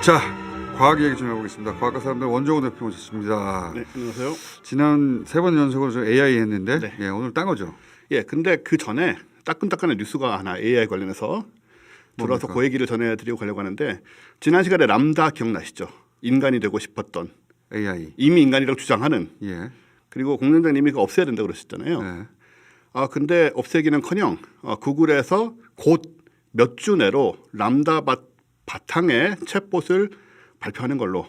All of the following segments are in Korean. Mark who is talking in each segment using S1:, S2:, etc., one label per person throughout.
S1: 자, 과학 얘기 좀 해보겠습니다. 과학과 사람들 원종호 대표 모셨습니다.
S2: 네, 안녕하세요.
S1: 지난 3번 연속으로 저 AI 했는데
S2: 네.
S1: 예, 오늘 딴 거죠?
S2: 예, 근데 그 전에 따끈따끈한 뉴스가 하나 AI 관련해서 들어와서
S1: 뭡니까?
S2: 그 얘기를 전해드리고 가려고 하는데 지난 시간에 람다 기억나시죠? 인간이 되고 싶었던
S1: AI.
S2: 이미 인간이라고 주장하는
S1: 예.
S2: 그리고 공장장님이 그거 없애야 된다고 그러셨잖아요.
S1: 네.
S2: 근데 없애기는커녕 구글에서 곧 몇 주 내로 람다 바탕에 챗봇을 발표하는 걸로.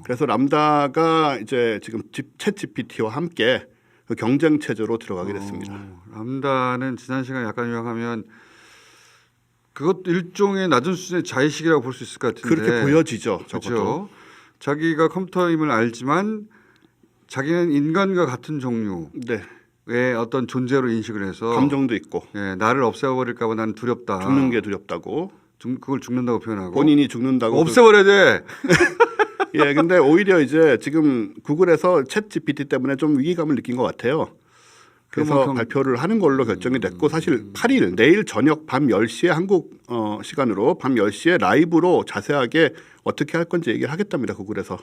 S2: 그래서 람다가 이제 지금 챗 GPT와 함께 그 경쟁 체제로 들어가게 됐습니다.
S1: 람다는 지난 시간 약간 요약하면 그것도 일종의 낮은 수준의 자의식이라고 볼 수 있을 것 같은데
S2: 그렇게 보여지죠.
S1: 그렇죠. 자기가 컴퓨터임을 알지만 자기는 인간과 같은 종류의
S2: 네,
S1: 어떤 존재로 인식을 해서
S2: 감정도 있고
S1: 예, 나를 없애버릴까 봐 나는 두렵다.
S2: 죽는 게 두렵다고
S1: 그걸 죽는다고 표현하고
S2: 본인이 죽는다고
S1: 없애버려야 돼.
S2: 예, 근데 오히려 이제 지금 구글에서 챗 GPT 때문에 좀 위기감을 느낀 것 같아요. 그래서
S1: 그만큼
S2: 발표를 하는 걸로 결정이 됐고 사실 8일 내일 저녁 밤 10시에 한국 시간으로 밤 10시에 라이브로 자세하게 어떻게 할 건지 얘기를 하겠답니다. 구글에서.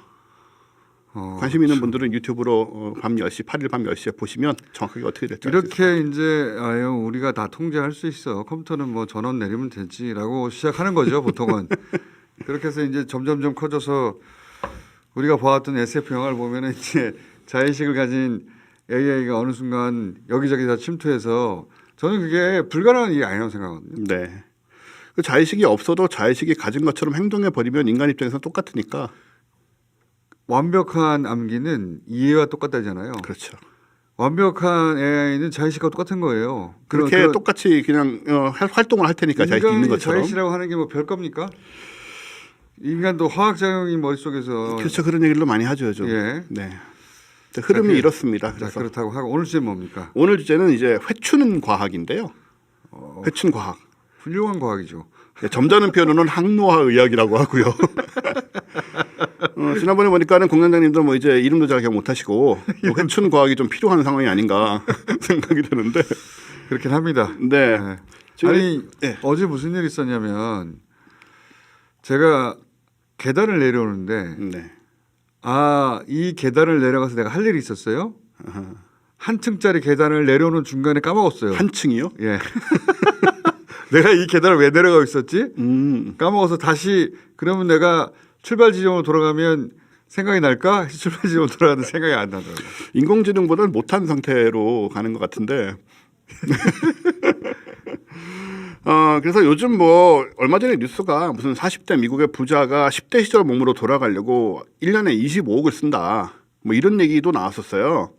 S2: 관심 있는 분들은 유튜브로 밤 10시 8일 밤 10시에 보시면 정확하게 어떻게 될지 알 수 있을
S1: 이렇게 이제 아유 우리가 다 통제할 수 있어. 컴퓨터는 뭐 전원 내리면 되지라고 시작하는 거죠 보통은. 그렇게 해서 이제 점점점 커져서 우리가 보았던 SF 영화를 보면은 이제 자의식을 가진 AI가 어느 순간 여기저기 다 침투해서 저는 그게 불가능한 일이 아니라고 생각하거든요.
S2: 네. 그 자의식이 없어도 자의식이 가진 것처럼 행동해 버리면 인간 입장에서 똑같으니까.
S1: 완벽한 암기는 이해와 똑같다잖아요.
S2: 그렇죠.
S1: 완벽한 AI는 자의식과 똑같은 거예요.
S2: 그렇게 똑같이 그냥 활동을 할 테니까 자의식 있는 것처럼.
S1: 자의식이라고 하는 게 뭐 별겁니까? 인간도 화학작용이 머릿속에서
S2: 그렇죠. 그런 얘기를 많이 하죠. 요즘.
S1: 예.
S2: 네. 흐름이 이렇습니다.
S1: 자,
S2: 그래서
S1: 그렇다고 하고 오늘 주제 뭡니까?
S2: 오늘 주제는 이제 회추는 과학인데요. 회춘 과학.
S1: 훌륭한 과학이죠.
S2: 네, 점잖은 표현으로는 항노화 의학이라고 하고요. 지난번에 보니까는 공장장님도 뭐 이제 이름도 잘 기억 못하시고 회춘 과학이 좀 필요한 상황이 아닌가 생각이 드는데
S1: 그렇긴 합니다.
S2: 네.
S1: 아니
S2: 네.
S1: 어제 무슨 일이 있었냐면 제가 계단을 내려오는데
S2: 네.
S1: 이 계단을 내려가서 내가 할 일이 있었어요. 한 층짜리 계단을 내려오는 중간에 까먹었어요.
S2: 한 층이요?
S1: 예. 내가 이 계단을 왜 내려가고 있었지? 까먹어서 다시 그러면 내가 출발 지점으로 돌아가면 생각이 날까? 출발 지점으로 돌아가는 생각이 안 나더라고요.
S2: 인공지능보다는 못한 상태로 가는 것 같은데. 그래서 요즘 뭐 얼마 전에 뉴스가 무슨 40대 미국의 부자가 10대 시절 몸으로 돌아가려고 1년에 25억을 쓴다. 뭐 이런 얘기도 나왔었어요.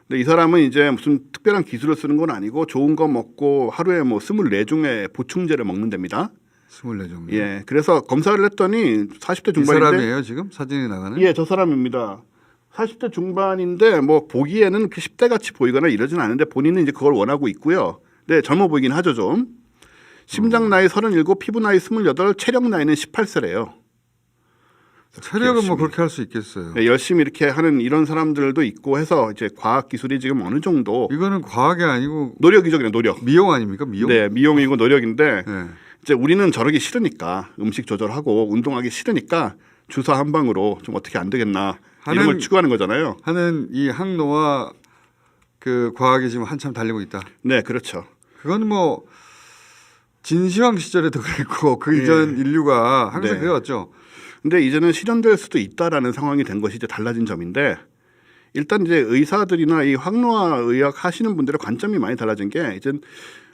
S2: 근데 이 사람은 이제 무슨 특별한 기술을 쓰는 건 아니고 좋은 거 먹고 하루에 뭐 24종의 보충제를 먹는답니다.
S1: 24종.
S2: 예. 그래서 검사를 했더니 40대
S1: 이
S2: 중반인데
S1: 사람이에요 지금 사진이 나가는?
S2: 예, 저 사람입니다. 40대 중반인데 뭐 보기에는 그 10대 같이 보이거나 이러진 않은데 본인은 이제 그걸 원하고 있고요. 네, 젊어 보이긴 하죠 좀. 심장 나이 37, 피부 나이 28, 체력 나이는 18세래요.
S1: 체력은 뭐 그렇게 할 수 있겠어요.
S2: 네, 열심히 이렇게 하는 이런 사람들도 있고 해서 이제 과학 기술이 지금 어느 정도
S1: 이거는 과학이 아니고
S2: 노력이죠, 그냥 노력.
S1: 미용 아닙니까? 미용?
S2: 네, 미용이고 노력인데
S1: 네.
S2: 이제 우리는 저러기 싫으니까 음식 조절하고 운동하기 싫으니까 주사 한 방으로 좀 어떻게 안 되겠나 이런 걸 추구하는 거잖아요.
S1: 하는 이 항노화 그 과학이 지금 한참 달리고 있다.
S2: 네, 그렇죠.
S1: 그건 뭐 진시황 시절에도 그랬고 그 이전 인류가 항상
S2: 네.
S1: 그래왔죠.
S2: 근데 이제는 실현될 수도 있다라는 상황이 된 것이 이제 달라진 점인데 일단 이제 의사들이나 이 항노화 의학 하시는 분들의 관점이 많이 달라진 게 이제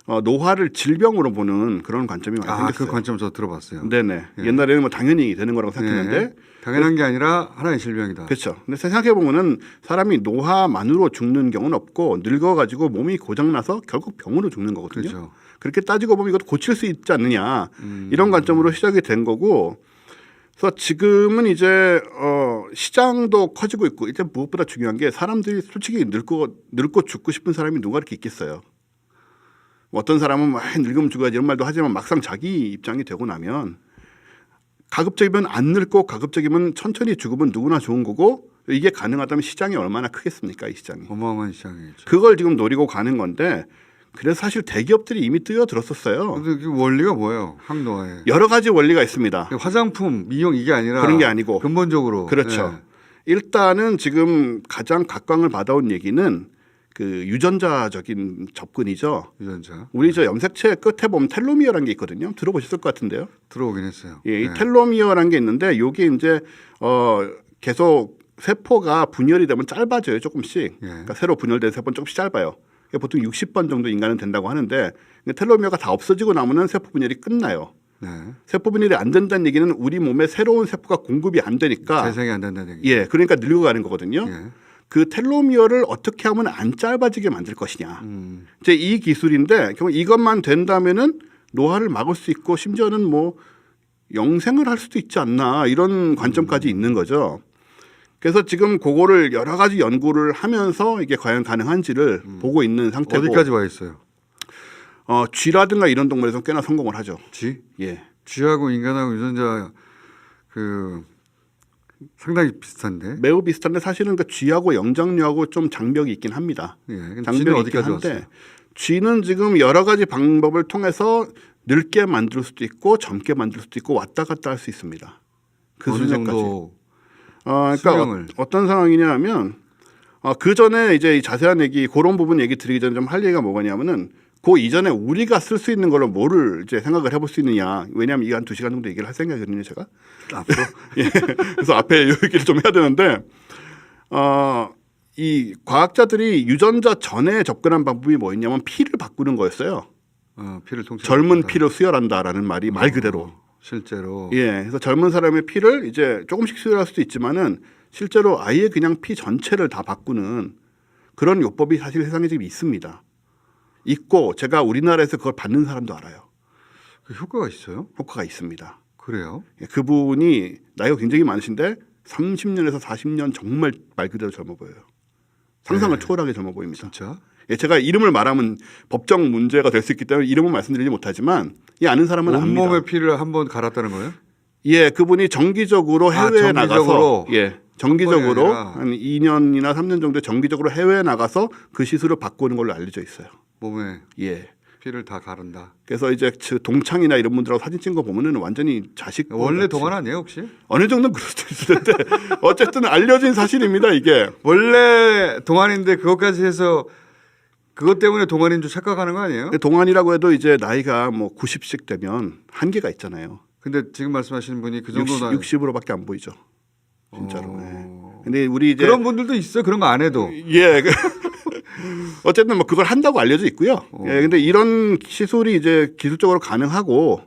S2: 노화를 질병으로 보는 그런 관점이 많이 생겼어요.
S1: 그 관점 저 들어봤어요.
S2: 네네. 옛날에는 뭐 당연히 되는 거라고 생각했는데
S1: 네. 당연한 게 아니라 하나의 질병이다.
S2: 그렇죠. 근데 생각해 보면은 사람이 노화만으로 죽는 경우는 없고 늙어가지고 몸이 고장나서 결국 병으로 죽는 거거든요.
S1: 그렇죠.
S2: 그렇게 따지고 보면 이것도 고칠 수 있지 않느냐 이런 관점으로 시작이 된 거고. 그래서 지금은 이제 시장도 커지고 있고 이제 무엇보다 중요한 게 사람들이 솔직히 늙고 죽고 싶은 사람이 누가 이렇게 있겠어요. 어떤 사람은 막 늙으면 죽어야지 이런 말도 하지만 막상 자기 입장이 되고 나면 가급적이면 안 늙고 가급적이면 천천히 죽으면 누구나 좋은 거고 이게 가능하다면 시장이 얼마나 크겠습니까? 이 시장이.
S1: 어마어마한 시장이죠.
S2: 그걸 지금 노리고 가는 건데 그래서 사실 대기업들이 이미 뛰어들었었어요.
S1: 근데 그 원리가 뭐예요? 항노화에.
S2: 여러 가지 원리가 있습니다.
S1: 화장품, 미용 이게 아니라
S2: 그런 게 아니고
S1: 근본적으로.
S2: 그렇죠.
S1: 네.
S2: 일단은 지금 가장 각광을 받아온 얘기는 그 유전자적인 접근이죠.
S1: 유전자.
S2: 우리 저 염색체 끝에 보면 텔로미어라는 게 있거든요. 들어보셨을 것 같은데요.
S1: 들어오긴 했어요.
S2: 예, 이
S1: 네.
S2: 텔로미어라는 게 있는데 이게 이제 계속 세포가 분열이 되면 짧아져요. 조금씩. 그러니까 새로 분열된 세포는 조금씩 짧아요. 그러니까 보통 60번 정도 인간은 된다고 하는데 텔로미어가 다 없어지고 나면은 세포 분열이 끝나요.
S1: 네.
S2: 세포 분열이 안 된다는 얘기는 우리 몸에 새로운 세포가 공급이 안 되니까
S1: 재생이 안 된다는 얘기.
S2: 예, 그러니까 늙어가는 거거든요.
S1: 예.
S2: 그 텔로미어를 어떻게 하면 안 짧아지게 만들 것이냐. 이제 이 기술인데 결국 이것만 된다면은 노화를 막을 수 있고 심지어는 뭐 영생을 할 수도 있지 않나 이런 관점까지 있는 거죠. 그래서 지금 그거를 여러 가지 연구를 하면서 이게 과연 가능한지를 보고 있는 상태고
S1: 어디까지 와 있어요?
S2: 쥐라든가 이런 동물에서 꽤나 성공을 하죠.
S1: 쥐?
S2: 예.
S1: 쥐하고 인간하고 유전자 그 상당히 비슷한데.
S2: 매우 비슷한데 사실은 그 쥐하고 영장류하고 좀 장벽이 있긴 합니다.
S1: 예. 그럼 쥐는
S2: 장벽이 있긴
S1: 어디까지
S2: 한데
S1: 왔어요?
S2: 쥐는 지금 여러 가지 방법을 통해서 늙게 만들 수도 있고 젊게 만들 수도 있고 왔다 갔다 할 수 있습니다. 그
S1: 어느
S2: 수준까지.
S1: 정도
S2: 그러니까
S1: 수명을.
S2: 어떤 상황이냐면 그 전에 이제 이 자세한 얘기 그런 부분 얘기 드리기 전에 좀 할 얘기가 뭐냐면은 그 이전에 우리가 쓸 수 있는 걸로 뭐를 이제 생각을 해볼 수 있느냐. 왜냐하면 이게 한 2시간 정도 얘기를 할 생각이거든요, 제가.
S1: 앞으로
S2: 예. 그래서 앞에 이 얘기를 좀 해야 되는데 이 과학자들이 유전자 전에 접근한 방법이 뭐였냐면 피를 바꾸는 거였어요.
S1: 피를 통째
S2: 젊은 피를 수혈한다라는 말이 말 그대로.
S1: 실제로.
S2: 예. 그래서 젊은 사람의 피를 이제 조금씩 수혈할 수도 있지만은 실제로 아예 그냥 피 전체를 다 바꾸는 그런 요법이 사실 세상에 지금 있습니다. 있고 제가 우리나라에서 그걸 받는 사람도 알아요.
S1: 그 효과가 있어요?
S2: 효과가 있습니다.
S1: 그래요?
S2: 예, 그분이 나이가 굉장히 많으신데 30년에서 40년 정말 말 그대로 젊어 보여요. 상상을 초월하게 젊어 보입니다.
S1: 진짜?
S2: 예, 제가 이름을 말하면 법정 문제가 될 수 있기 때문에 이름은 말씀드리지 못하지만 이 아는 사람은 압니다.
S1: 온몸에 피를 한번 갈았다는 거예요?
S2: 예, 그분이 정기적으로 해외에 나가서 예, 정기적으로 한 2년이나 3년 정도 정기적으로 해외에 나가서 그 시술을 받고 는 걸로 알려져 있어요.
S1: 몸에
S2: 예.
S1: 피를 다 가른다.
S2: 그래서 이제 동창이나 이런 분들하고 사진 찍은 거 보면은 완전히 자식
S1: 원래 동안 아니에요 혹시?
S2: 어느 정도는 그럴 수도 있을 텐데 어쨌든 알려진 사실입니다 이게.
S1: 원래 동안인데 그것까지 해서 그것 때문에 동안인 줄 착각하는 거 아니에요?
S2: 동안이라고 해도 이제 나이가 뭐 90씩 되면 한계가 있잖아요.
S1: 근데 지금 말씀하시는 분이 그 정도
S2: 60으로밖에 안 보이죠. 진짜로. 예. 근데 우리 이제
S1: 그런 분들도 있어요. 그런 거 안 해도.
S2: 예. 어쨌든 뭐 그걸 한다고 알려져 있고요. 예. 근데 이런 시술이 이제 기술적으로 가능하고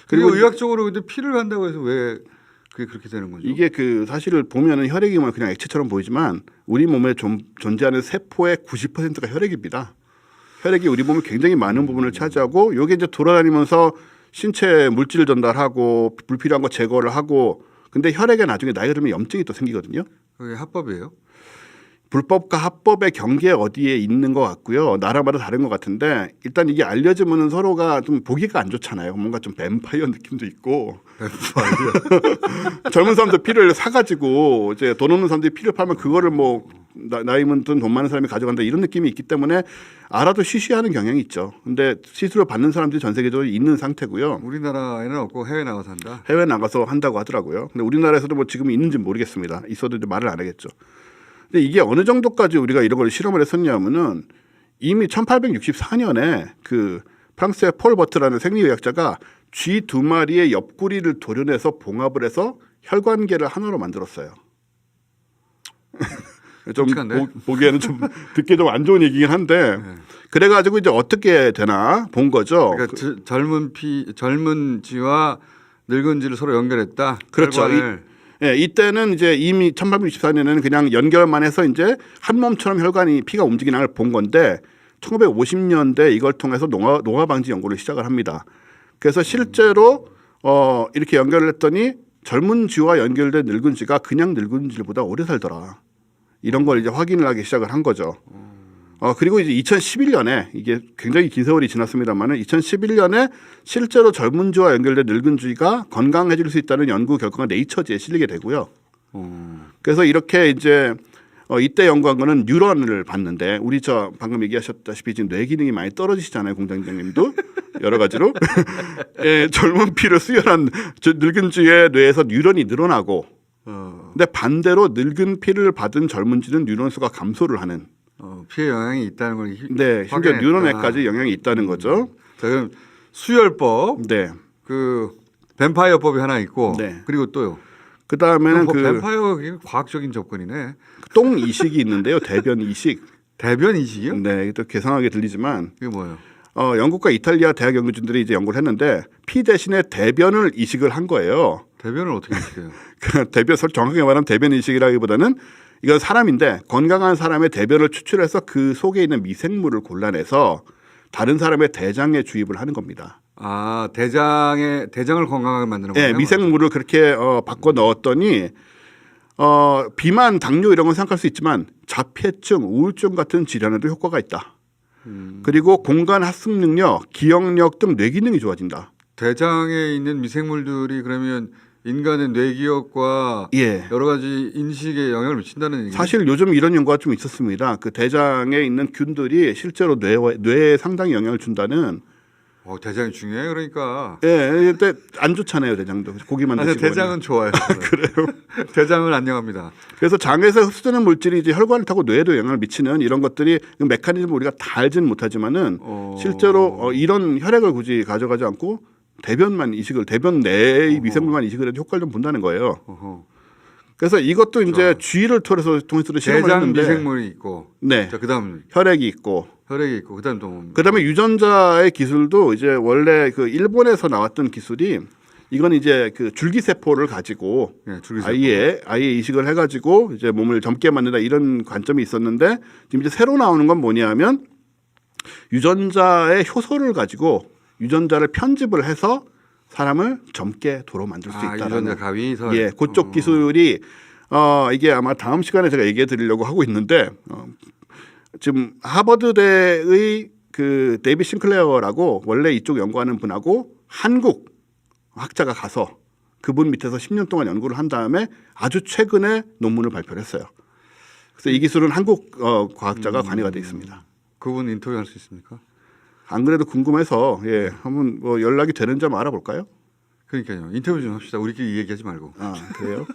S1: 그리고 의학적으로 근데 피를 간다고 해서 왜 그게 그렇게 되는 거죠?
S2: 이게 그 사실을 보면은 혈액이 뭐 그냥 액체처럼 보이지만 우리 몸에 존재하는 세포의 90%가 혈액입니다. 혈액이 우리 몸에 굉장히 많은 부분을 차지하고 요게 이제 돌아다니면서 신체 물질을 전달하고 불필요한 거 제거를 하고 근데 혈액에 나중에 나이가 들면 염증이 또 생기거든요.
S1: 그게 합법이에요?
S2: 불법과 합법의 경계 어디에 있는 것 같고요. 나라마다 다른 것 같은데 일단 이게 알려지면은 서로가 좀 보기가 안 좋잖아요. 뭔가 좀 뱀파이어 느낌도 있고. 젊은 사람들 피를 사가지고 이제 돈 없는 사람들이 피를 팔면 그거를 뭐 나이 든 돈 많은 사람이 가져간다 이런 느낌이 있기 때문에 알아도 쉬쉬하는 경향이 있죠. 근데 시술을 받는 사람들이 전 세계적으로 있는 상태고요.
S1: 우리나라에는 없고 해외 나가서 한다.
S2: 해외 나가서 한다고 하더라고요. 근데 우리나라에서도 뭐 지금 있는지 모르겠습니다. 있어도 이제 말을 안 하겠죠. 근데 이게 어느 정도까지 우리가 이런 걸 실험을 했었냐면은 이미 1864년에 그 프랑스의 폴 버트라는 생리의학자가 쥐 2마리의 옆구리를 도려내서 봉합을 해서 혈관계를 하나로 만들었어요. 좀 보기에는 좀 듣기 좀 안 좋은 얘기긴 한데 그래가지고 이제 어떻게 되나 본 거죠.
S1: 그러니까 젊은 쥐와 늙은 쥐를 서로 연결했다.
S2: 그렇죠. 예, 이때는 이제 이미 1864년에는 그냥 연결만 해서 이제 한 몸처럼 혈관이 피가 움직이는 걸 본 건데 1950년대 이걸 통해서 노화 방지 연구를 시작을 합니다. 그래서 실제로 이렇게 연결을 했더니 젊은 쥐와 연결된 늙은 쥐가 그냥 늙은 쥐보다 오래 살더라. 이런 걸 이제 확인을 하기 시작을 한 거죠. 그리고 이제 2011년에 이게 굉장히 긴 세월이 지났습니다만은 2011년에 실제로 젊은 쥐와 연결된 늙은 쥐가 건강해질 수 있다는 연구 결과가 네이처지에 실리게 되고요. 그래서 이렇게 이제 이때 연구한 거는 뉴런을 봤는데 우리 저 방금 얘기하셨다시피 지금 뇌 기능이 많이 떨어지시잖아요, 공장장님도 여러 가지로 예, 젊은 피를 수혈한 늙은 쥐의 뇌에서 뉴런이 늘어나고, 근데 반대로 늙은 피를 받은 젊은 쥐는 뉴런 수가 감소를 하는.
S1: 피해 영향이 있다는 걸
S2: 네, 심지어 뉴런에까지 영향이 있다는 거죠.
S1: 자, 그럼 수혈법,
S2: 네.
S1: 그 뱀파이어법이 하나 있고,
S2: 네.
S1: 그리고 또요.
S2: 그 다음에는 그
S1: 뱀파이어 과학적인 접근이네.
S2: 똥 이식이 있는데요, 대변 이식.
S1: 대변 이식이요?
S2: 네, 또 괴상하게 들리지만
S1: 이게 뭐예요?
S2: 영국과 이탈리아 대학 연구진들이 이제 연구를 했는데 피 대신에 대변을 이식을 한 거예요.
S1: 대변을 어떻게 이식해요?
S2: 그 대변 정확하게 말하면 대변 이식이라기보다는 이건 사람인데 건강한 사람의 대변을 추출해서 그 속에 있는 미생물을 골라내서 다른 사람의 대장에 주입을 하는 겁니다.
S1: 아, 대장을 건강하게 만드는 거예요?
S2: 네, 미생물을 그렇게 바꿔 넣었더니 비만, 당뇨 이런 건 생각할 수 있지만 자폐증, 우울증 같은 질환에도 효과가 있다. 그리고 공간 학습 능력, 기억력 등 뇌 기능이 좋아진다.
S1: 대장에 있는 미생물들이 그러면 인간의 뇌기억과
S2: 예.
S1: 여러 가지 인식에 영향을 미친다는 얘기죠.
S2: 사실 요즘 이런 연구가 좀 있었습니다. 그 대장에 있는 균들이 실제로 뇌에 상당히 영향을 준다는.
S1: 대장이 중요해 그러니까.
S2: 예, 근데 안 좋잖아요, 대장도. 고기만
S1: 아니,
S2: 드시고.
S1: 대장은 좋아요.
S2: 그래요.
S1: 대장은 안녕합니다.
S2: 그래서 장에서 흡수되는 물질이 이제 혈관을 타고 뇌에도 영향을 미치는 이런 것들이 메커니즘을 우리가 다 알지는 못하지만은 실제로 이런 혈액을 굳이 가져가지 않고 대변 내의 미생물만 이식을 해도 효과를 좀 본다는 거예요. 그래서 이것도 이제 쥐를 통해서 실험을
S1: 대장
S2: 했는데
S1: 미생물이 있고,
S2: 네.
S1: 자, 그다음
S2: 혈액이 있고,
S1: 혈액이 있고, 그다음 또 뭡니까?
S2: 그다음에 유전자의 기술도 이제 원래 그 일본에서 나왔던 기술이 이건 이제 그 줄기세포를 가지고 아이의 이식을 해가지고 이제 몸을 젊게 만든다 이런 관점이 있었는데 지금 이제 새로 나오는 건 뭐냐면 유전자의 효소를 가지고 유전자를 편집을 해서 사람을 젊게 도로 만들 수 있다라는.
S1: 유전자 가위서.
S2: 예, 그쪽 기술이 이게 아마 다음 시간에 제가 얘기해 드리려고 하고 있는데 지금 하버드대의 그 데이비 싱클레어라고 원래 이쪽 연구하는 분하고 한국 학자가 가서 그분 밑에서 10년 동안 연구를 한 다음에 아주 최근에 논문을 발표를 했어요. 그래서 이 기술은 한국 과학자가 관여가 돼 있습니다.
S1: 그분 인터뷰할 수 있습니까?
S2: 안 그래도 궁금해서 한번 연락이 되는지 한번 알아볼까요?
S1: 그러니까요. 인터뷰 좀 합시다. 우리끼리 얘기하지 말고.
S2: 아, 그래요?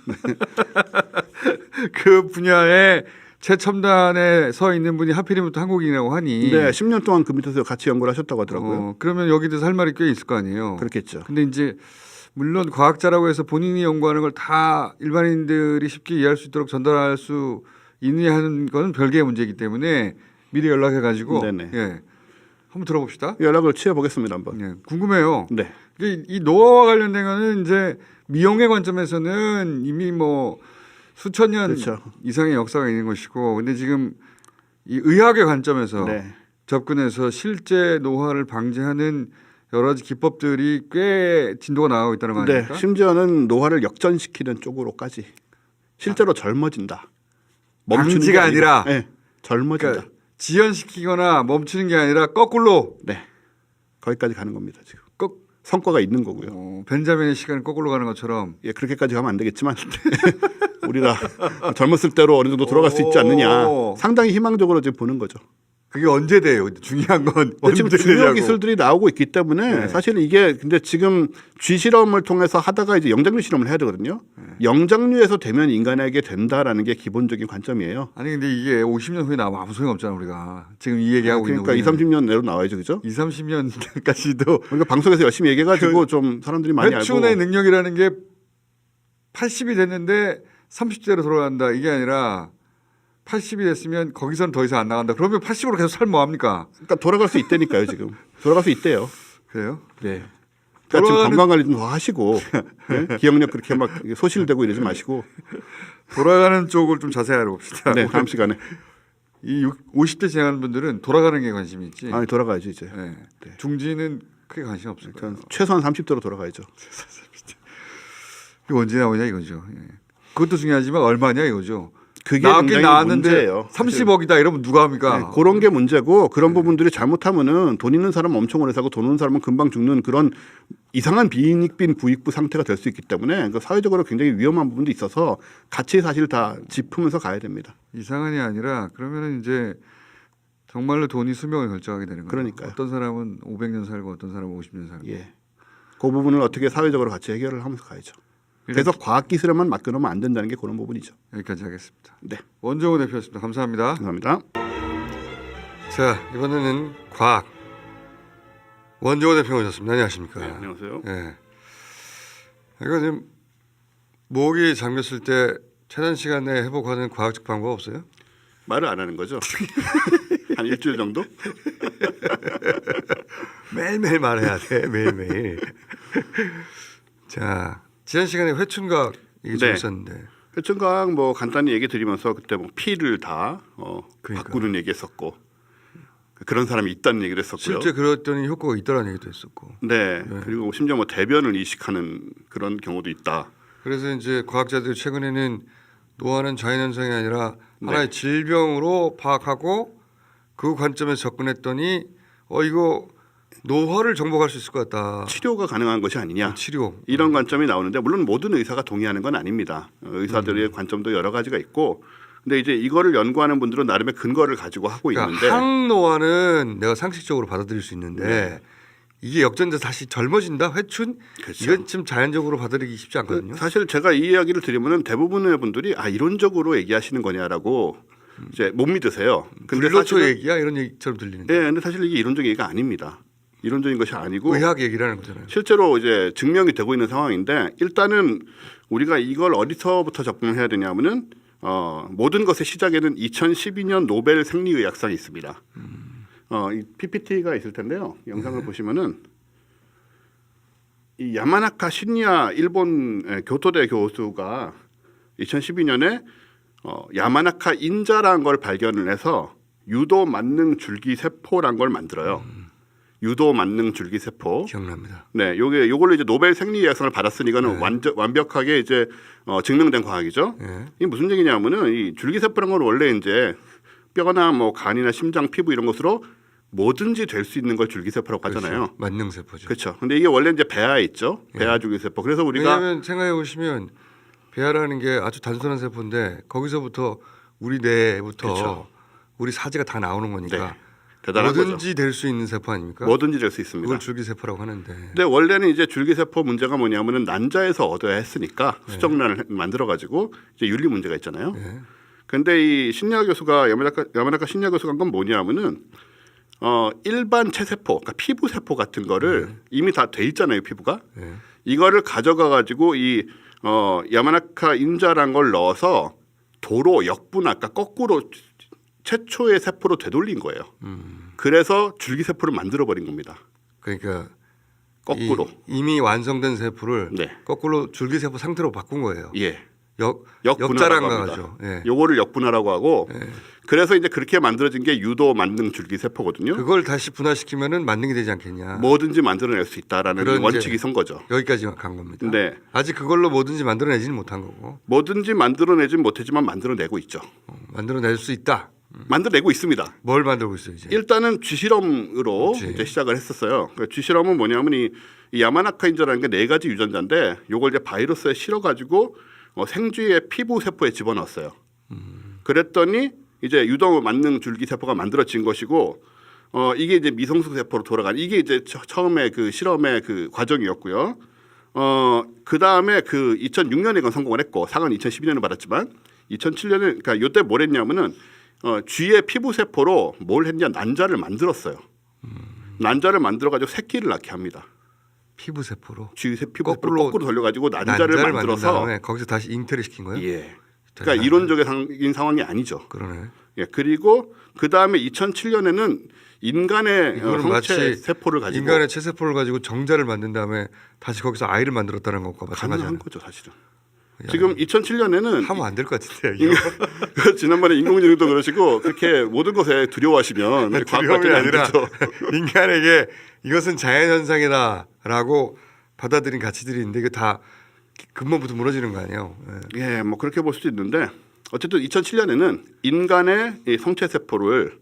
S1: 그 분야에 최첨단에 서 있는 분이 하필이면 또 한국인이라고 하니.
S2: 네, 10년 동안 그 밑에서 같이 연구를 하셨다고 하더라고요.
S1: 그러면 여기 대해서 할 말이 꽤 있을 거 아니에요.
S2: 그렇겠죠.
S1: 근데 이제 물론 과학자라고 해서 본인이 연구하는 걸 다 일반인들이 쉽게 이해할 수 있도록 전달할 수 있느냐 하는 건 별개의 문제이기 때문에 미리 연락해 가지고 한번 들어봅시다.
S2: 연락을 취해 보겠습니다, 한번.
S1: 궁금해요.
S2: 네.
S1: 이 노화와 관련된 거는 이제 미용의 관점에서는 이미 뭐 수천 년 이상의 역사가 있는 것이고, 근데 지금 이 의학의 관점에서 접근해서 실제 노화를 방지하는 여러 가지 기법들이 꽤 진도가 나가고 있다는 거 아닙니까?
S2: 네, 심지어는 노화를 역전시키는 쪽으로까지 실제로 젊어진다.
S1: 방지가 아니라
S2: 젊어진다.
S1: 그러니까 지연시키거나 멈추는 게 아니라 거꾸로.
S2: 네, 거기까지 가는 겁니다 지금. 성과가 있는 거고요.
S1: 벤자민의 시간을 거꾸로 가는 것처럼.
S2: 예, 그렇게까지 가면 안 되겠지만 우리가 젊었을 때로 어느 정도 돌아갈 수 있지 않느냐. 상당히 희망적으로 지금 보는 거죠.
S1: 그게 언제 돼요? 중요한 건 언제
S2: 지금 주요 기술들이 나오고 있기 때문에 사실 이게 근데 지금 쥐 실험을 통해서 하다가 이제 영장류 실험을 해야 되거든요. 영장류에서 되면 인간에게 된다라는 게 기본적인 관점이에요.
S1: 아니 근데 이게 50년 후에 나오면 아무 소용 없잖아 우리가. 지금 이 얘기하고 있는
S2: 그러니까 2, 30년 내로 나와야죠, 그죠?
S1: 2, 30년까지도.
S2: 그러니까 방송에서 열심히 얘기해가지고 좀 사람들이 많이 알고.
S1: 회춘의 능력이라는 게 80이 됐는데 30대로 돌아간다 이게 아니라. 80이 됐으면 거기서는 더 이상 안 나간다. 그러면 80으로 계속 살면 뭐합니까?
S2: 그러니까 돌아갈 수 있다니까요 지금. 돌아갈 수 있대요.
S1: 그래요?
S2: 네. 그러니까 지금 건강관리 좀 더 하시고 기억력 그렇게 막 소실되고 이러지 마시고.
S1: 돌아가는 쪽을 좀 자세히 알아봅시다.
S2: 네, 다음 시간에.
S1: 이 50대 지나는 분들은 돌아가는 게 관심이 있지.
S2: 아니 돌아가야죠 이제.
S1: 중지는 크게 관심 없을 거예요.
S2: 최소한 30대로 돌아가야죠.
S1: 이거 언제 나오냐 이거죠. 그것도 중요하지만 얼마냐 이거죠.
S2: 그게
S1: 나왔긴
S2: 굉장히
S1: 나왔는데
S2: 문제예요.
S1: 30억이다 이러면 누가 합니까?
S2: 네, 그런 게 문제고 그런 부분들이 잘못하면은 돈 있는 사람은 엄청 오래 사고 돈 없는 사람은 금방 죽는 그런 이상한 비익빈 부익부 상태가 될 수 있기 때문에 그 사회적으로 굉장히 위험한 부분도 있어서 같이 사실 다 짚으면서 가야 됩니다.
S1: 이상한이 아니라 그러면은 이제 정말로 돈이 수명을 결정하게 되는 거예요.
S2: 그러니까요.
S1: 어떤 사람은 500년 살고 어떤 사람은 50년 살고.
S2: 예, 그 부분을 어떻게 사회적으로 같이 해결을 하면서 가야죠. 그래서 과학 기술에만 맡겨놓으면 안 된다는 게 그런 부분이죠.
S1: 여기까지 하겠습니다.
S2: 네,
S1: 원종호 대표였습니다. 감사합니다.
S2: 감사합니다.
S1: 자, 이번에는 과학. 원종호 대표 오셨습니다. 안녕하십니까?
S2: 네, 안녕하세요.
S1: 네. 이거 지금 모기 잠겼을 때 최단 시간에 회복하는 과학적 방법 없어요?
S2: 말을 안 하는 거죠. 한 일주일 정도?
S1: 매일매일 말해야 돼. 매일매일. 자, 지난 시간에 회춘각 얘기 좀
S2: 네.
S1: 있었는데.
S2: 회춘각 뭐 간단히 얘기 드리면서 그때 뭐 피를 다
S1: 그러니까.
S2: 바꾸는 얘기했었고 그런 사람이 있다는 얘기를 했었고요.
S1: 실제 그랬더니 효과가 있다라는 얘기도 했었고.
S2: 네. 그리고 심지어 뭐 대변을 이식하는 그런 경우도 있다.
S1: 그래서 이제 과학자들이 최근에는 노화는 자연현상이 아니라
S2: 네.
S1: 하나의 질병으로 파악하고 그 관점에서 접근했더니 이거 노화를 정복할 수 있을 것 같다.
S2: 치료가 가능한 것이 아니냐.
S1: 치료.
S2: 이런 관점이 나오는데 물론 모든 의사가 동의하는 건 아닙니다. 의사들의 관점도 여러 가지가 있고 근데 이제 이거를 연구하는 분들은 나름의 근거를 가지고 하고
S1: 그러니까
S2: 있는데
S1: 항노화는 내가 상식적으로 받아들일 수 있는데
S2: 네.
S1: 이게 역전돼서 다시 젊어진다? 회춘?
S2: 그렇죠.
S1: 이건 좀 자연적으로 받아들이기 쉽지 않거든요.
S2: 사실 제가 이 이야기를 드리면은 대부분의 분들이 이론적으로 얘기하시는 거냐라고 이제 못 믿으세요. 근데
S1: 불로초
S2: 사실은
S1: 얘기야? 이런 얘기처럼 들리는데.
S2: 네, 근데 사실 이게 이론적 얘기가 아닙니다. 이론적인 것이 아니고
S1: 의학 얘기라는 거잖아요.
S2: 실제로 이제 증명이 되고 있는 상황인데 일단은 우리가 이걸 어디서부터 접근을 해야 되냐면은 모든 것의 시작에는 2012년 노벨 생리의학상이 있습니다. 이 PPT가 있을 텐데요. 영상을 보시면은 이 야마나카 신야 일본 교토대 교수가 2012년에 야마나카 인자라는 걸 발견을 해서 유도 만능 줄기 세포란 걸 만들어요. 유도 만능 줄기 세포.
S1: 기억납니다.
S2: 네, 요걸로 이제 노벨 생리의학상을 받았으니까는 완벽하게 이제 증명된 과학이죠.
S1: 예.
S2: 이게 무슨 얘기냐면은 이 줄기 세포란 건 원래 이제 뼈나 뭐 간이나 심장, 피부 이런 것으로 뭐든지 될 수 있는 걸 줄기 세포라고 하잖아요.
S1: 그렇죠. 만능 세포죠.
S2: 그렇죠. 근데 이게 원래 이제 배아에 있죠. 배아 줄기 세포. 그래서 우리가
S1: 왜냐하면 생각해 보시면 배아라는 게 아주 단순한 세포인데 거기서부터 우리 뇌부터
S2: 그렇죠.
S1: 우리 사지가 다 나오는 거니까
S2: 네, 대단한 거죠.
S1: 뭐든지 될 수 있는 세포 아닙니까?
S2: 뭐든지 될 수 있습니다.
S1: 그걸 줄기세포라고 하는데
S2: 근데 원래는 이제 줄기세포 문제가 뭐냐면은 난자에서 얻어야 했으니까 수정란을 만들어 가지고 이제 윤리 문제가 있잖아요.
S1: 네.
S2: 근데 이 신야 교수가 야마나카 신야 교수가 한 건 뭐냐면은 일반 체세포, 그러니까 피부 세포 같은 거를 이미 다 돼 있잖아요, 피부가.
S1: 네.
S2: 이거를 가져가 가지고 이 야마나카 인자란 걸 넣어서 도로 역분화, 그러니까 거꾸로 최초의 세포로 되돌린 거예요. 그래서 줄기세포를 만들어 버린 겁니다.
S1: 그러니까
S2: 거꾸로.
S1: 이미 완성된 세포를
S2: 네.
S1: 거꾸로 줄기세포 상태로 바꾼 거예요.
S2: 예.
S1: 역자랑가
S2: 역분화라고 합니다.
S1: 하죠. 예.
S2: 요거를 역분화라고 하고
S1: 예.
S2: 그래서 이제 그렇게 만들어진 게 유도 만능 줄기세포거든요.
S1: 그걸 다시 분화시키면은 만능이 되지 않겠냐.
S2: 뭐든지 만들어낼 수 있다라는
S1: 그런
S2: 원칙이
S1: 이제
S2: 선 거죠.
S1: 여기까지 간 겁니다.
S2: 네.
S1: 아직 그걸로 뭐든지 만들어내지는 못한 거고
S2: 뭐든지 만들어내진 못했지만 만들어내고 있죠.
S1: 만들어낼 수 있다.
S2: 만들어내고 있습니다.
S1: 뭘 만들고 있어요 이제?
S2: 일단은 쥐실험으로
S1: 그렇지.
S2: 이제 시작을 했었어요. 그러니까 쥐실험은 뭐냐면 이 야마나카 인자라는 게 4가지 유전자인데 요걸 이제 바이러스에 실어 가지고 생쥐의 피부 세포에 집어넣었어요. 그랬더니 이제 유도 만능 줄기 세포가 만들어진 것이고 이게 이제 미성숙 세포로 돌아간 이게 이제 처음에 그 실험의 그 과정이었고요. 그 다음에 그 2006년에 건 성공을 했고 상은 2012년에 받았지만 2007년에 그러니까 요때 뭘 했냐면은 쥐의 피부 세포로 뭘 했냐 난자를 만들었어요. 난자를 만들어 가지고 새끼를 낳게 합니다.
S1: 피부 세포로
S2: 쥐 피부 세포를 거꾸로 돌려가지고 난자를
S1: 만든
S2: 만들어서
S1: 다음에 거기서 다시 잉태를 시킨 거예요?
S2: 예. 그러니까 이론적인 상황이 아니죠.
S1: 그러네.
S2: 예. 그리고 그 다음에 2007년에는 인간의
S1: 이거는
S2: 성체
S1: 마치
S2: 세포를 가지고
S1: 인간의 체세포를 가지고 정자를 만든 다음에 다시 거기서 아이를 만들었다는 것과
S2: 가능한
S1: 마찬가지잖아요.
S2: 거죠, 사실은. 지금 2007년에는
S1: 하면 안 될 것 같은데 이거.
S2: 지난번에 인공지능도 그러시고 그렇게 모든 것에 두려워하시면 과학
S1: 두려움이
S2: 발전이 안
S1: 아니라
S2: 되죠.
S1: 인간에게 이것은 자연현상이다라고 받아들인 가치들이 있는데 이거 다 근본부터 무너지는 거 아니에요? 예.
S2: 예, 뭐 그렇게 볼 수도 있는데 어쨌든 2007년에는 인간의 이 성체 세포를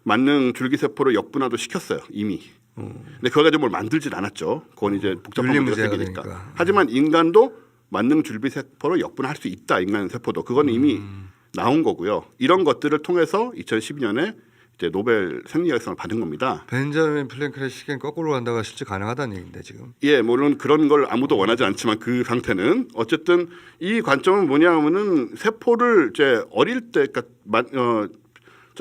S2: 만능 줄기세포로 역분화도 시켰어요 이미. 근데 그거 가지고 뭘 만들진 않았죠. 그건 이제 복잡한 문제가
S1: 윤리문제가
S2: 생기니까.
S1: 되니까.
S2: 하지만 인간도 만능 줄기세포로 역분화할 수 있다. 인간 세포도 그건 이미 나온 거고요. 이런 것들을 통해서 2012년에 이제 노벨 생리학상을 받은 겁니다.
S1: 벤자민 플랭크의 시계는 거꾸로 간다가 실제 가능하다는 얘기인데 지금.
S2: 예, 물론 그런 걸 아무도 원하지 않지만 그 상태는 어쨌든 이 관점은 뭐냐면은 세포를 이제 어릴 때 그러니까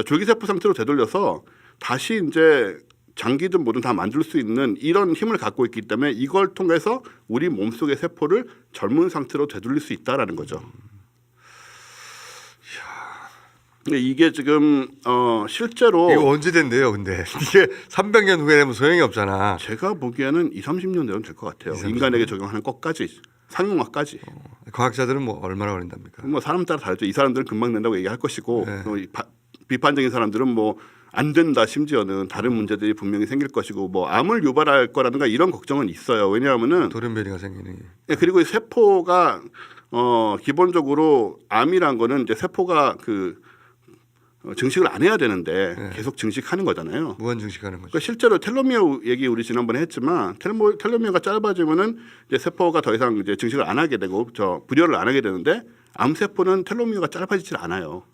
S2: 줄기세포 상태로 되돌려서 다시 이제 장기든 뭐든 다 만들 수 있는 이런 힘을 갖고 있기 때문에 이걸 통해서 우리 몸속의 세포를 젊은 상태로 되돌릴 수 있다라는 거죠. 근데 이게 지금 실제로
S1: 이거 언제 된대요, 근데 이게 300년 후에 되면 소용이 없잖아.
S2: 제가 보기에는 20-30년 내면 될 것 같아요.
S1: 20-30년?
S2: 인간에게 적용하는 것까지 상용화까지.
S1: 과학자들은 뭐 얼마나 걸린답니까?
S2: 뭐 사람 따라 다르죠. 이 사람들은 금방 된다고 얘기할 것이고
S1: 네.
S2: 또 비판적인 사람들은 뭐 안 된다 심지어는 다른 문제들이 분명히 생길 것이고 뭐 암을 유발할 거라든가 이런 걱정은 있어요. 왜냐하면은
S1: 돌연변이가 생기는 게.
S2: 예, 그리고 이 세포가 기본적으로 암이란 거는 이제 세포가 증식을 안 해야 되는데
S1: 네.
S2: 계속 증식하는 거잖아요.
S1: 무한 증식하는 거죠.
S2: 그러니까 실제로 텔로미어 얘기 우리 지난번에 했지만 텔로미어가 짧아지면은 이제 세포가 더 이상 이제 증식을 안 하게 되고 분열을 안 하게 되는데 암 세포는 텔로미어가 짧아지질 않아요.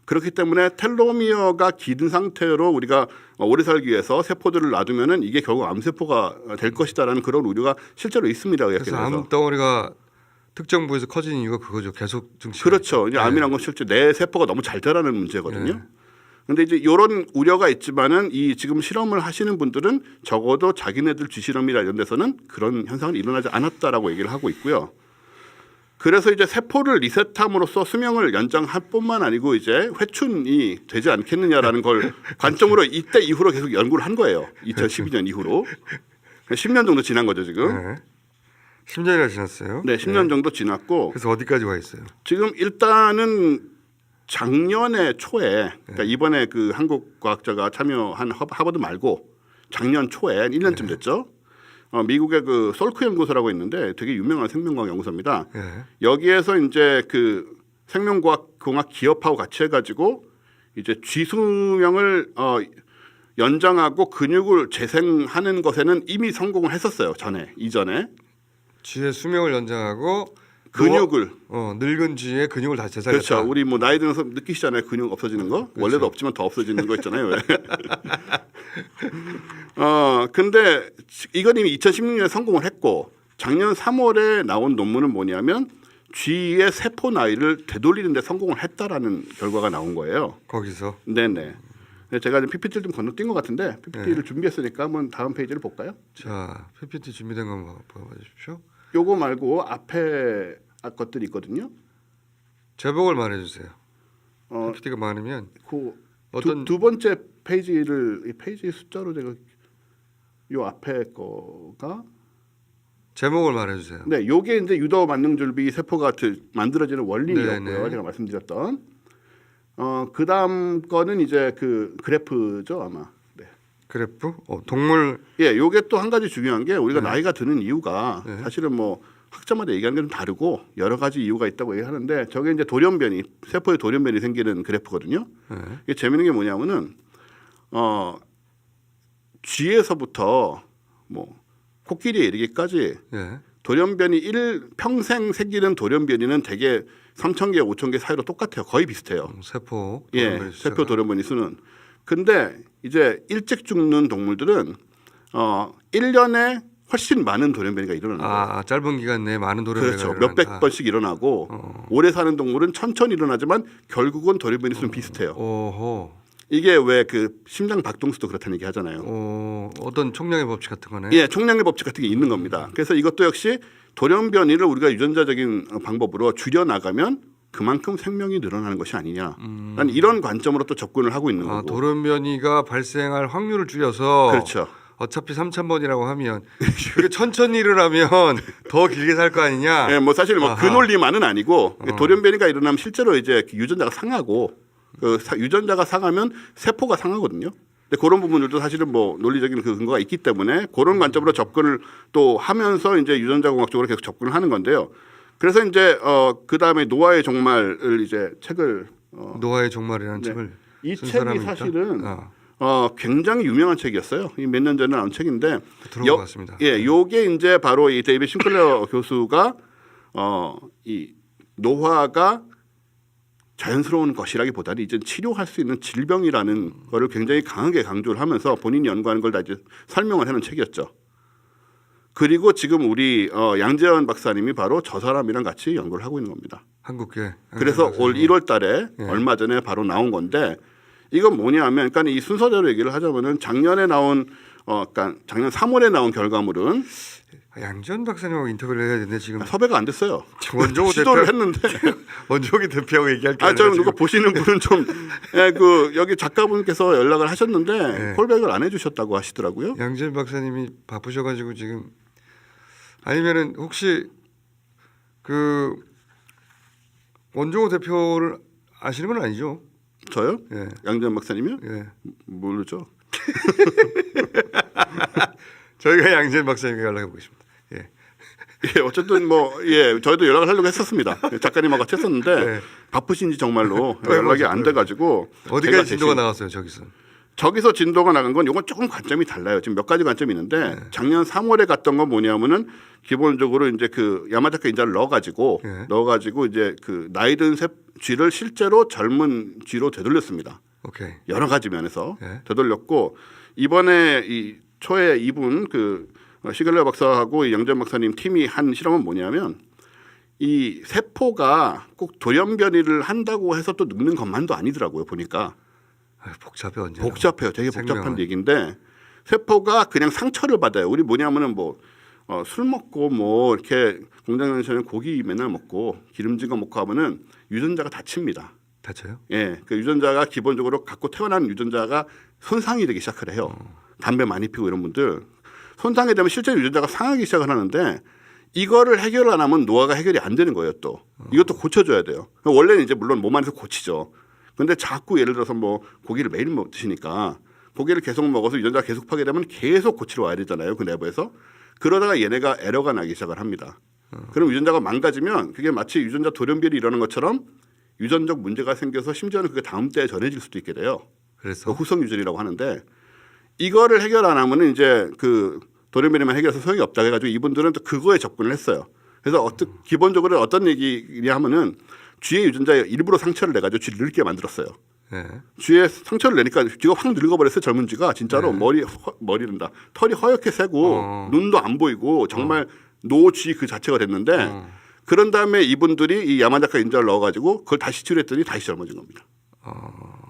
S2: 그렇기 때문에 텔로미어가 긴 상태로 우리가 오래 살기 위해서 세포들을 놔두면은 이게 결국 암 세포가 될 것이다라는 그런 우려가 실제로 있습니다.
S1: 그래서 암 덩어리가 특정 부위에서 커지는 이유가 그거죠. 계속 증식.
S2: 그렇죠. 이제 암이란 건 실제 내 세포가 너무 잘 자라는 문제거든요. 그런데 이제 이런 우려가 있지만은 이 지금 실험을 하시는 분들은 적어도 자기네들 쥐실험이나 이런 데서는 그런 현상은 일어나지 않았다라고 얘기를 하고 있고요. 그래서 이제 세포를 리셋함으로써 수명을 연장할 뿐만 아니고 이제 회춘이 되지 않겠느냐라는 걸 관점으로 이때 이후로 계속 연구를 한 거예요. 2012년 이후로 10년 정도 지난 거죠 지금.
S1: 네. 10년이나 지났어요.
S2: 네, 10년 정도 지났고
S1: 그래서 어디까지 와 있어요?
S2: 지금 일단은 작년에 초에 그러니까 이번에 그 한국 과학자가 참여한 하버드 말고 작년 초에 한 1년쯤 됐죠. 미국의 그 솔크 연구소라고 있는데 되게 유명한 생명과학 연구소입니다.
S1: 예.
S2: 여기에서 이제 그 생명과학 기업하고 같이 해가지고 이제 쥐 수명을 연장하고 근육을 재생하는 것에는 이미 성공을 했었어요. 이전에
S1: 쥐의 수명을 연장하고
S2: 근육을
S1: 늙은 쥐의 근육을 다시 재살렸다.
S2: 그렇죠. 우리 뭐 나이 들면서 느끼시잖아요. 근육 없어지는 거.
S1: 그렇죠.
S2: 원래도 없지만 더 없어지는 거 있잖아요. 근데 이건 이미 2016년에 성공을 했고 작년 3월에 나온 논문은 뭐냐면 쥐의 세포 나이를 되돌리는 데 성공을 했다라는 결과가 나온 거예요.
S1: 거기서.
S2: 네네. 제가 지금 PPT를 좀 건너뛴 것 같은데 PPT를 준비했으니까 한번 다음 페이지를 볼까요?
S1: 자, PPT 준비된 거 봐봐 주십시오.
S2: 요거 말고 앞에 것들이 있거든요.
S1: 제목을 말해 주세요.
S2: 어,
S1: PPT가 많으면
S2: 그
S1: 어떤
S2: 두 번째 페이지를 이 페이지 숫자로 제가 요 앞에 거가
S1: 제목을 말해 주세요.
S2: 네, 요게 이제 유도 만능줄비 세포가 만들어지는 원리였고요.
S1: 네네.
S2: 제가 말씀드렸던 그다음 거는 이제 그 그래프죠 아마. 네.
S1: 그래프? 동물
S2: 예, 요게 또 한 가지 중요한 게 우리가
S1: 네.
S2: 나이가 드는 이유가
S1: 네.
S2: 사실은 뭐 학자마다 얘기하는 게 좀 다르고 여러 가지 이유가 있다고 얘기하는데 저게 이제 돌연변이 세포의 돌연변이 생기는 그래프거든요.
S1: 네.
S2: 이게 재밌는 게 뭐냐면은 쥐에서부터 뭐 코끼리에 이르기까지
S1: 예.
S2: 돌연변이 평생 생기는 돌연변이는 대개 3,000개, 5,000개 사이로 똑같아요. 거의 비슷해요.
S1: 세포.
S2: 예,
S1: 돌연변이 숫자가.
S2: 세포 돌연변이 수는. 근데 이제 일찍 죽는 동물들은 1년에 훨씬 많은 돌연변이가 일어나는 거예요.
S1: 짧은 기간 내에 많은 돌연변이가
S2: 그렇죠.
S1: 일어난다.
S2: 몇백 번씩 일어나고 오래 사는 동물은 천천히 일어나지만 결국은 돌연변이 수는 비슷해요.
S1: 오호.
S2: 이게 왜 그 심장 박동수도 그렇다는 얘기 하잖아요.
S1: 어떤 총량의 법칙 같은 거네.
S2: 예, 총량의 법칙 같은 게 있는 겁니다. 그래서 이것도 역시 돌연변이를 우리가 유전자적인 방법으로 줄여 나가면 그만큼 생명이 늘어나는 것이 아니냐. 난 이런 관점으로 또 접근을 하고 있는 거고.
S1: 돌연변이가 발생할 확률을 줄여서
S2: 그렇죠.
S1: 어차피 3,000번이라고 하면 그게 천천히 일어나면 더 길게 살 거 아니냐.
S2: 예, 뭐 사실 뭐
S1: 아하.
S2: 그 논리만은 아니고 돌연변이가 일어나면 실제로 이제 유전자가 상하고 유전자가 상하면 세포가 상하거든요. 근데 그런 부분들도 사실은 뭐 논리적인 그 근거가 있기 때문에 그런 관점으로 접근을 또 하면서 이제 유전자 공학적으로 계속 접근을 하는 건데요. 그래서 이제 그 다음에 노아의 종말을 이제 책을
S1: 노아의 종말이라는
S2: 네.
S1: 책을
S2: 이
S1: 쓴
S2: 책이
S1: 사람이 있다?
S2: 사실은
S1: 아,
S2: 굉장히 유명한 책이었어요. 몇 년 전에 나온 책인데
S1: 들어온 것 같습니다.
S2: 예, 요게 이제 바로 이 데이비드 싱클레어 교수가 이 노화가 자연스러운 것이라기보다는 이제 치료할 수 있는 질병이라는 거를 굉장히 강하게 강조를 하면서 본인이 연구하는 걸 다 이제 설명을 해놓은 책이었죠. 그리고 지금 우리 양재현 박사님이 바로 저 사람이랑 같이 연구를 하고 있는 겁니다.
S1: 한국계.
S2: 그래서 올 1월 달에
S1: 예.
S2: 얼마 전에 바로 나온 건데 이건 뭐냐면 그러니까 이 순서대로 얘기를 하자면은 작년에 나온 그러니까 작년 3월에 나온 결과물은
S1: 양전 박사님하고 인터뷰를 해야 되는데 지금
S2: 섭외가 안 됐어요.
S1: 원종호
S2: 시도를
S1: 대표
S2: 했는데
S1: 원종호 대표하고 얘기할 게
S2: 저
S1: 아니라
S2: 누가
S1: 지금
S2: 보시는 분은 좀 여기 작가분께서 연락을 하셨는데
S1: 네.
S2: 콜백을 안 해주셨다고 하시더라고요.
S1: 양전 박사님이 바쁘셔가지고 지금 아니면은 혹시 그 원종호 대표를 아시는 건 아니죠?
S2: 저요?
S1: 예.
S2: 양재현 박사님이요?
S1: 예.
S2: 모르죠.
S1: 저희가 양전 박사님께 연락해 보겠습니다. 예.
S2: 예, 어쨌든 저희도 연락을 하려고 했었습니다. 작가님하고 같이 했었는데
S1: 네.
S2: 바쁘신지 정말로 연락이 안 돼가지고
S1: 어디까지 진도가 나갔어요, 저기서?
S2: 저기서 진도가 나간 건 이건 조금 관점이 달라요. 지금 몇 가지 관점이 있는데 작년 3월에 갔던 건 뭐냐면은 기본적으로 이제 그 야마자카 인자를 넣어가지고 이제 그 나이 든 쥐를 실제로 젊은 쥐로 되돌렸습니다.
S1: 오케이.
S2: 여러 가지 면에서
S1: 네.
S2: 되돌렸고 이번에 이 초에 이분 그 시글레 박사하고 양전 박사님 팀이 한 실험은 뭐냐면 이 세포가 꼭 돌연변이를 한다고 해서 또 늙는 것만도 아니더라고요. 보니까
S1: 복잡해 언제?
S2: 복잡해요. 되게 복잡한
S1: 생명은.
S2: 얘기인데 세포가 그냥 상처를 받아요. 우리 뭐냐면은 술 먹고 이렇게 공장에서는 고기 맨날 먹고 기름진 거 먹고 하면은 유전자가 다칩니다.
S1: 다쳐요?
S2: 예, 그 유전자가 기본적으로 갖고 태어난 유전자가 손상이 되기 시작을 해요. 담배 많이 피고 이런 분들 손상이 되면 실제 유전자가 상하기 시작을 하는데 이거를 해결 안 하면 노화가 해결이 안 되는 거예요. 또 이것도 고쳐줘야 돼요. 원래는 이제 물론 몸 안에서 고치죠. 근데 자꾸 예를 들어서 고기를 매일 드시니까 고기를 계속 먹어서 유전자가 계속 파괴되면 계속 고치러 와야 되잖아요. 그 내부에서 그러다가 얘네가 에러가 나기 시작을 합니다. 그럼 유전자가 망가지면 그게 마치 유전자 돌연변이 일어나는 것처럼 유전적 문제가 생겨서 심지어는 그게 다음 때에 전해질 수도 있게 돼요.
S1: 그래서
S2: 후성 유전이라고 하는데 이거를 해결 안 하면은 이제 그 돌연변이만 해결해서 소용이 없다 해가지고 이분들은 또 그거에 접근을 했어요. 그래서 기본적으로 어떤 얘기냐 하면은 쥐의 유전자에 일부러 상처를 내가지고 쥐를 늙게 만들었어요.
S1: 네.
S2: 쥐에 상처를 내니까 쥐가 확 늙어버렸어요. 젊은 쥐가 진짜로 머리른다 털이 허옇게 새고 눈도 안 보이고 정말 노쥐 그 자체가 됐는데 그런 다음에 이분들이 이 야마자카 인자를 넣어가지고 그걸 다시 치료했더니 다시 젊어진 겁니다.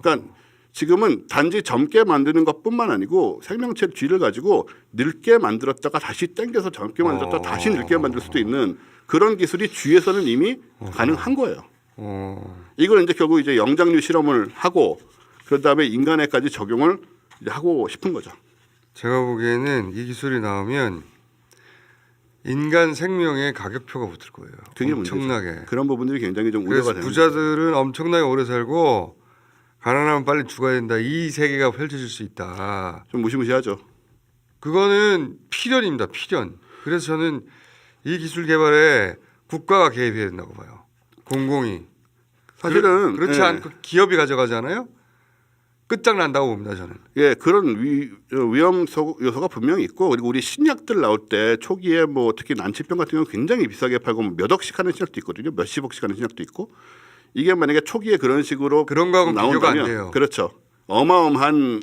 S2: 그러니까 지금은 단지 젊게 만드는 것뿐만 아니고 생명체 쥐를 가지고 늙게 만들었다가 다시 땡겨서 젊게 만들었다가 다시 늙게 만들 수도 있는 그런 기술이 쥐에서는 이미 가능한 거예요. 이걸 이제 결국 이제 영장류 실험을 하고 그런 다음에 인간에까지 적용을 이제 하고 싶은 거죠.
S1: 제가 보기에는 이 기술이 나오면 인간 생명의 가격표가 붙을 거예요.
S2: 그게
S1: 엄청나게.
S2: 문제죠. 그런 부분들이 굉장히 좀
S1: 그래서
S2: 우려가 되는
S1: 부자들은 엄청나게 오래 살고 가난하면 빨리 죽어야 된다. 이 세계가 펼쳐질 수 있다.
S2: 좀 무시무시하죠.
S1: 그거는 필연입니다. 필연. 그래서 저는 이 기술 개발에 국가가 개입해야 된다고 봐요. 공공이.
S2: 사실은
S1: 그렇지 않고 기업이 가져가잖아요. 끝장난다고 봅니다. 저는.
S2: 예, 그런 위험 요소가 분명히 있고 그리고 우리 신약들 나올 때 초기에 특히 난치병 같은 경우 굉장히 비싸게 팔고 몇 억씩 하는 신약도 있거든요. 몇십억씩 하는 신약도 있고 이게 만약에 초기에 그런 식으로
S1: 그런 거하고는 비교가 안
S2: 나온다면
S1: 돼요.
S2: 그렇죠. 어마어마한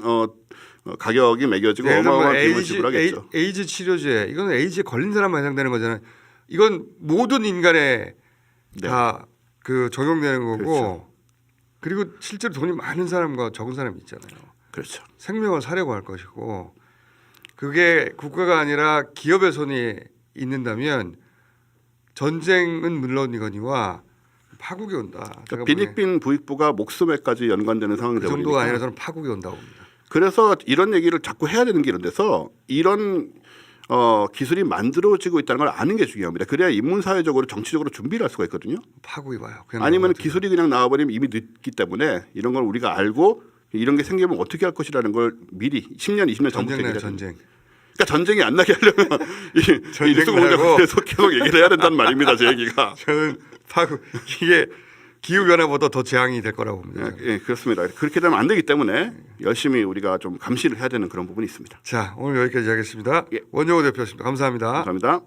S2: 가격이 매겨지고 어마어마한 비용을 지불하겠죠.
S1: 에이즈 치료제 이건 에이즈에 걸린 사람만 해당되는 거잖아요. 이건 모든 인간에 다 그 적용되는 거고
S2: 그렇죠.
S1: 그리고 실제로 돈이 많은 사람과 적은 사람이 있잖아요.
S2: 그렇죠.
S1: 생명을 사려고 할 것이고 그게 국가가 아니라 기업의 손이 있는다면 전쟁은 물론이거니와 파국이 온다.
S2: 그러니까 빈익빈 부익부가 목숨에까지 연관되는 상황이
S1: 그
S2: 되버리니까.
S1: 정도가 아니라 저는 파국이 온다고 봅니다.
S2: 그래서 이런 얘기를 자꾸 해야 되는 게 이런 데서 이런 기술이 만들어지고 있다는 걸 아는 게 중요합니다. 그래야 인문사회적으로 정치적으로 준비를 할 수가 있거든요.
S1: 파국이 와요. 그냥
S2: 아니면 기술이 그냥 나와버리면 이미 늦기 때문에 이런 걸 우리가 알고 이런 게 생기면 어떻게 할 것이라는 걸 미리 10년, 20년 전부터
S1: 전쟁 나요.
S2: 얘기해야
S1: 전쟁.
S2: 됩니다. 그러니까 전쟁이 안 나게 하려면 이 뉴스
S1: 말고.
S2: 공장에서 계속 얘기를 해야 된다는 말입니다. 제 얘기가.
S1: 저는 이게 기후 변화보다 더 재앙이 될 거라고 봅니다.
S2: 예, 그렇습니다. 그렇게 되면 안 되기 때문에 열심히 우리가 좀 감시를 해야 되는 그런 부분이 있습니다.
S1: 자, 오늘 여기까지 하겠습니다.
S2: 예.
S1: 원종호 대표였습니다. 감사합니다.
S2: 감사합니다.